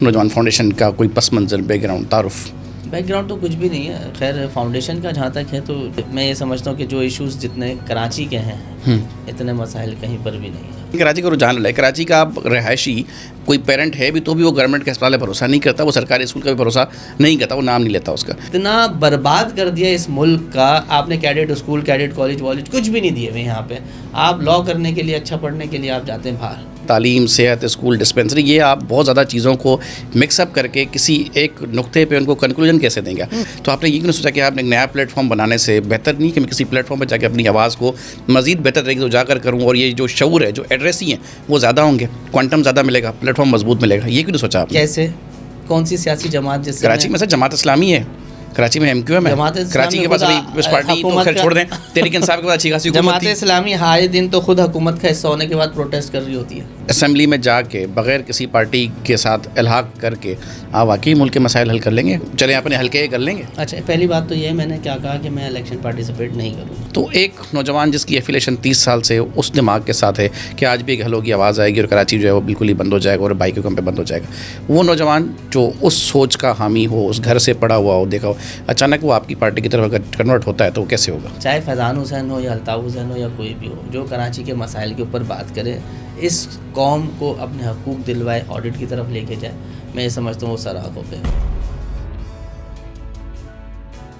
نوجوان فاؤنڈیشن کا کوئی پس منظر بیک گراؤنڈ تعارف؟ بیک گراؤنڈ تو کچھ بھی نہیں ہے. خیر فاؤنڈیشن کا جہاں تک ہے تو میں یہ سمجھتا ہوں کہ جو ایشوز جتنے کراچی کے ہیں اتنے مسائل کہیں پر بھی نہیں ہیں. کراچی کا رجحان ہے. کراچی کا رہائشی کوئی پیرنٹ ہے بھی تو بھی وہ گورنمنٹ کے اسپتال پہ بھروسہ نہیں کرتا, وہ سرکاری اسکول کا بھی بھروسہ نہیں کرتا, وہ نام نہیں لیتا اس کا. اتنا برباد کر دیا اس ملک کا آپ نے. کیڈٹ اسکول, کیڈٹ کالج والج کچھ بھی نہیں دیے ہوئے یہاں پہ. آپ لاء کرنے کے لیے, اچھا پڑھنے کے لیے آپ جاتے ہیں باہر. تعلیم, صحت, اسکول, ڈسپینسری, یہ آپ بہت زیادہ چیزوں کو مکس اپ کر کے کسی ایک نقطے پہ ان کو کنکلوژن کیسے دیں گے؟ تو آپ نے یہ نہیں سوچا کہ آپ نے ایک نیا پلیٹ فارم بنانے سے بہتر نہیں کہ میں کسی پلیٹ فارم پہ جا کے اپنی آواز کو مزید بہتر طریقے سے اجاگر کروں, اور یہ جو شعور ہے, جو ایڈریسی ہیں وہ زیادہ ہوں گے, کوانٹم زیادہ ملے گا, پلیٹ فارم مضبوط ملے گا. یہ کیوں نہیں سوچا آپ نے؟ کیسے؟ کون سی سیاسی جماعت جس کراچی میں سے جماعت اسلامی ہے, کراچی میں MQM ہے, کراچی کے پاس پیپلز پارٹی تو خیر چھوڑ دیں, تحریک انصاف کے بعد اچھی خاصی حکومت جماعت تھی. اسلامی ہائے دن تو خود حکومت کا حصہ ہونے کے بعد پروٹیسٹ کر رہی ہوتی ہے. اسمبلی میں جا کے بغیر کسی پارٹی کے ساتھ الحاق کر کے آپ واقعی ملک کے مسائل حل کر لیں گے؟ چلیں اپنے حلقے کر لیں گے. اچھا, پہلی بات تو یہ میں نے کیا کہا کہ میں الیکشن پارٹیسپیٹ نہیں کروں. تو ایک نوجوان جس کی ایفیلیشن 30 سال سے اس دماغ کے ساتھ ہے کہ آج بھی ایک ہلو کی آواز آئے گی اور کراچی جو ہے وہ بالکل ہی بند ہو جائے گا اور بائی کے کم پہ بند ہو جائے گا, وہ نوجوان جو اس سوچ کا حامی ہو, اس گھر سے پڑا ہوا ہو, دیکھا ہو, اچانک وہ آپ کی پارٹی کی طرف اگر کنورٹ ہوتا ہے تو وہ کیسے ہوگا؟ چاہے فیضان حسین ہو یا الطاف حسین ہو یا کوئی بھی ہو, جو کراچی کے مسائل کے اوپر بات کرے, اس قوم کو اپنے حقوق دلوائے, آڈٹ کی طرف لے کے جائے, میں یہ سمجھتا ہوں وہ سراغ ہو گئے.